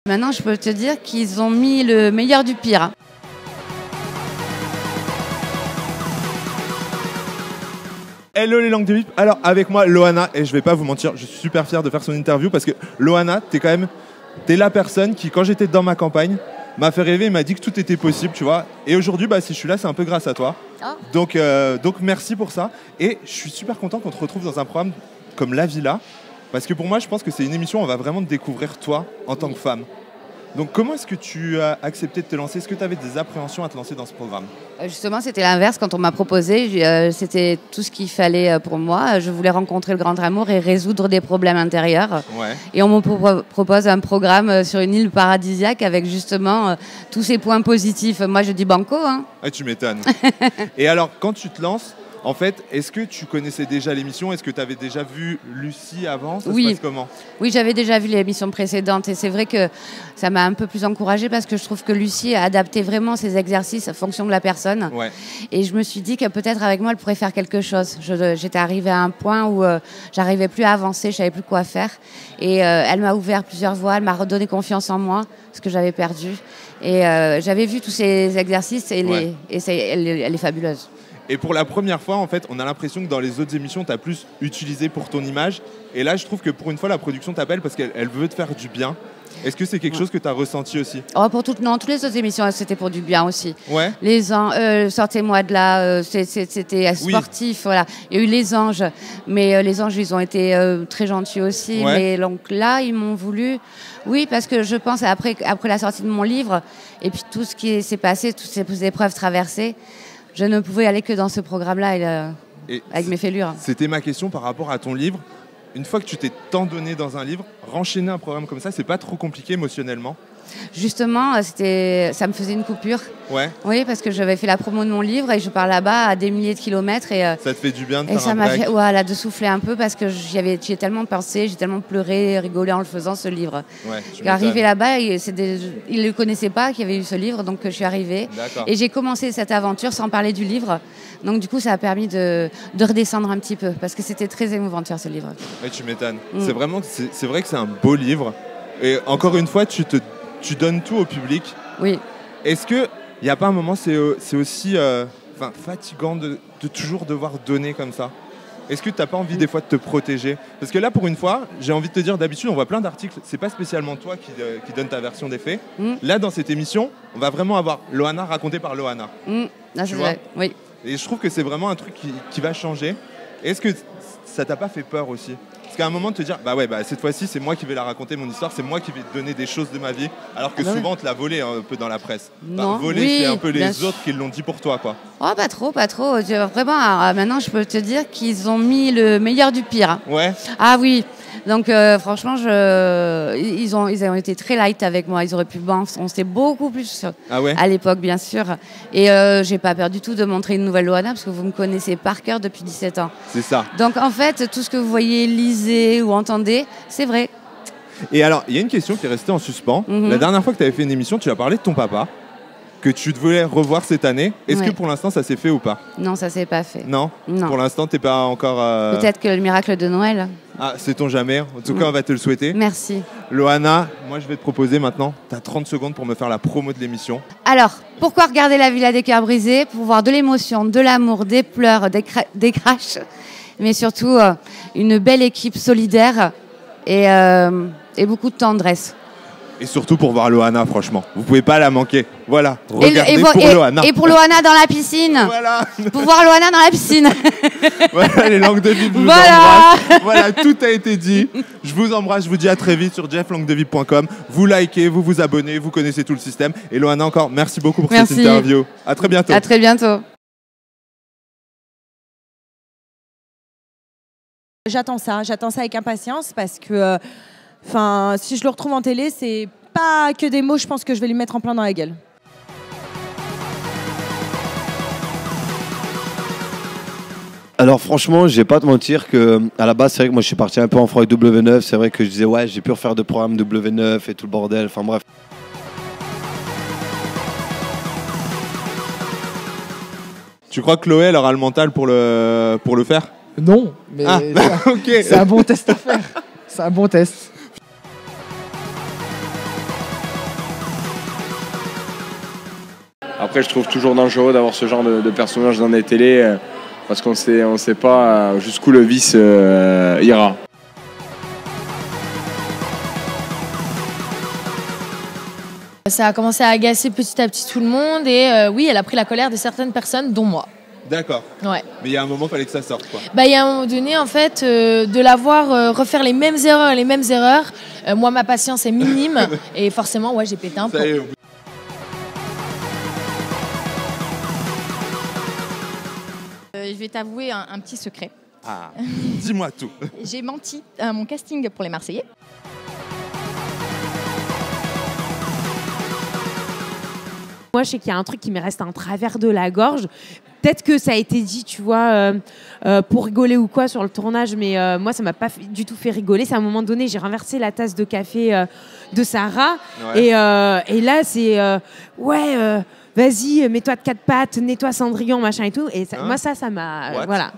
Maintenant, je peux te dire qu'ils ont mis le meilleur du pire. Hello les langues de VIP. Alors avec moi Loana, et je vais pas vous mentir, je suis super fier de faire son interview parce que Loana, t'es la personne qui, quand j'étais dans ma campagne, m'a fait rêver et m'a dit que tout était possible, tu vois. Et aujourd'hui, si je suis là, c'est un peu grâce à toi. Oh. Donc merci pour ça. Et je suis super content qu'on te retrouve dans un programme comme La Villa, parce que pour moi, je pense que c'est une émission où on va vraiment te découvrir toi en tant que femme. Donc comment est-ce que tu as accepté de te lancer? Est-ce que tu avais des appréhensions à te lancer dans ce programme? Justement, c'était l'inverse. Quand on m'a proposé, c'était tout ce qu'il fallait pour moi. Je voulais rencontrer le grand amour et résoudre des problèmes intérieurs. Ouais. Et on me propose un programme sur une île paradisiaque avec justement tous ces points positifs. Moi, je dis banco. Hein. Ah, tu m'étonnes. Et alors, quand tu te lances, en fait, est-ce que tu connaissais déjà l'émission? Est-ce que tu avais déjà vu Lucie avant? Ça se passe comment? Oui, j'avais déjà vu l'émission précédente et c'est vrai que ça m'a un peu plus encouragée parce que je trouve que Lucie a adapté vraiment ses exercices en fonction de la personne. Ouais. Et je me suis dit que peut-être avec moi, elle pourrait faire quelque chose. J'étais arrivée à un point où j'arrivais plus à avancer, je savais plus quoi faire. Et elle m'a ouvert plusieurs voies, elle m'a redonné confiance en moi, ce que j'avais perdu. Et j'avais vu tous ces exercices et, elle est fabuleuse. Et pour la première fois, en fait, on a l'impression que dans les autres émissions, tu as plus utilisé pour ton image. Et là, je trouve que pour une fois, la production t'appelle parce qu'elle veut te faire du bien. Est-ce que c'est quelque chose que tu as ressenti aussi? Non, toutes les autres émissions, c'était pour du bien aussi. Ouais. Les anges, sortez-moi de là, c'était sportif. Voilà. Il y a eu les anges, mais les anges, ils ont été très gentils aussi. Ouais. Mais donc là, ils m'ont voulu. Oui, parce que je pense après la sortie de mon livre et puis tout ce qui s'est passé, toutes ces épreuves traversées, je ne pouvais aller que dans ce programme-là avec mes fêlures. C'était ma question par rapport à ton livre. Une fois que tu t'es tant donné dans un livre, renchaîner un programme comme ça, c'est pas trop compliqué émotionnellement? Justement, ça me faisait une coupure. Ouais. Oui, parce que j'avais fait la promo de mon livre et je pars là-bas à des milliers de kilomètres. Et, ça te fait du bien de et faire ça un m'a break? fait de souffler un peu parce que j'y ai tellement pensé, j'ai tellement pleuré, rigolé en le faisant, ce livre. Ouais, Arrivé là-bas, ils ne le connaissaient pas qu'il y avait eu ce livre, donc je suis arrivée. Et j'ai commencé cette aventure sans parler du livre. Donc du coup, ça a permis de redescendre un petit peu parce que c'était très émouvant de faire ce livre. Ouais, tu m'étonnes. C'est vrai que c'est un beau livre. Et encore une fois, tu donnes tout au public. Oui. Est-ce qu'il n'y a pas un moment, c'est aussi fatigant de toujours devoir donner comme ça? Est-ce que tu n'as pas envie des fois de te protéger? Parce que là, pour une fois, j'ai envie de te dire, d'habitude, on voit plein d'articles. C'est pas spécialement toi qui donne ta version des faits. Là, dans cette émission, on va vraiment avoir Loana racontée par Loana. Là, tu vois? Oui. Et je trouve que c'est vraiment un truc qui va changer. Est-ce que ça t'a pas fait peur aussi? Parce qu'à un moment de te dire, cette fois-ci, c'est moi qui vais la raconter, mon histoire, c'est moi qui vais te donner des choses de ma vie, alors que souvent, on te l'a volé un peu dans la presse. Non, c'est un peu les autres qui l'ont dit pour toi, quoi. Oh, pas trop. Vraiment, maintenant, je peux te dire qu'ils ont mis le meilleur du pire. Ouais. Ah oui. Donc, franchement, ils ont été très light avec moi. Ils auraient pu on s'était beaucoup plus à l'époque, bien sûr. Et j'ai pas peur du tout de montrer une nouvelle Loana parce que vous me connaissez par cœur depuis 17 ans. C'est ça. Donc, en fait, tout ce que vous voyez, lisez ou entendez, c'est vrai. Et alors, il y a une question qui est restée en suspens. La dernière fois que tu avais fait une émission, tu as parlé de ton papa, que tu voulais revoir cette année. Est-ce que pour l'instant, ça s'est fait ou pas? Non, ça s'est pas fait. Non. Pour l'instant, t'es pas encore... Peut-être que le miracle de Noël. Ah, sait-on jamais. En tout cas, on va te le souhaiter. Merci. Loana, moi, je vais te proposer maintenant, tu as 30 secondes pour me faire la promo de l'émission. Alors, pourquoi regarder La Villa des cœurs brisés? Pour voir de l'émotion, de l'amour, des pleurs, des crashs, mais surtout une belle équipe solidaire et beaucoup de tendresse. Et surtout pour voir Loana, franchement. Vous pouvez pas la manquer. Voilà, regardez pour Loana. Et pour Loana dans la piscine. Voilà. Pour voir Loana dans la piscine. Voilà, les langues de VIP, je vous voilà. embrasse. Voilà, tout a été dit. Je vous embrasse, je vous dis à très vite sur jefflanguedevip.com. Vous likez, vous vous abonnez, vous connaissez tout le système. Et Loana, encore, merci beaucoup pour cette interview. À très bientôt. À très bientôt. J'attends ça avec impatience parce que... si je le retrouve en télé, c'est pas que des mots, je pense que je vais lui mettre en plein dans la gueule. Alors franchement, je vais pas te mentir que à la base, c'est vrai que moi je suis parti un peu en froid avec W9. C'est vrai que je disais ouais, j'ai pu refaire de programme W9 et tout le bordel. Enfin bref. Tu crois que Chloé elle aura le mental pour le faire? Non, mais okay. C'est un bon test à faire. C'est un bon test. Après, je trouve toujours dangereux d'avoir ce genre de personnage dans les télés parce qu'on sait pas jusqu'où le vice ira. Ça a commencé à agacer petit à petit tout le monde et oui, elle a pris la colère de certaines personnes, dont moi. D'accord. Ouais. Mais il y a un moment, il fallait que ça sorte, quoi. Il y a un moment donné, en fait, de la voir refaire les mêmes erreurs. Moi, ma patience est minime et forcément, ouais, j'ai pété un plomb. Je vais t'avouer un petit secret. Ah, dis-moi tout. J'ai menti à mon casting pour les Marseillais. Moi, je sais qu'il y a un truc qui me reste en travers de la gorge. Peut-être que ça a été dit, tu vois, pour rigoler ou quoi sur le tournage, mais moi, ça m'a pas du tout fait rigoler. C'est à un moment donné, j'ai renversé la tasse de café de Sarah. Ouais. Et là, c'est vas-y, mets-toi de quatre pattes, nettoie Cendrillon, machin et tout. Et ça, moi, ça m'a... voilà.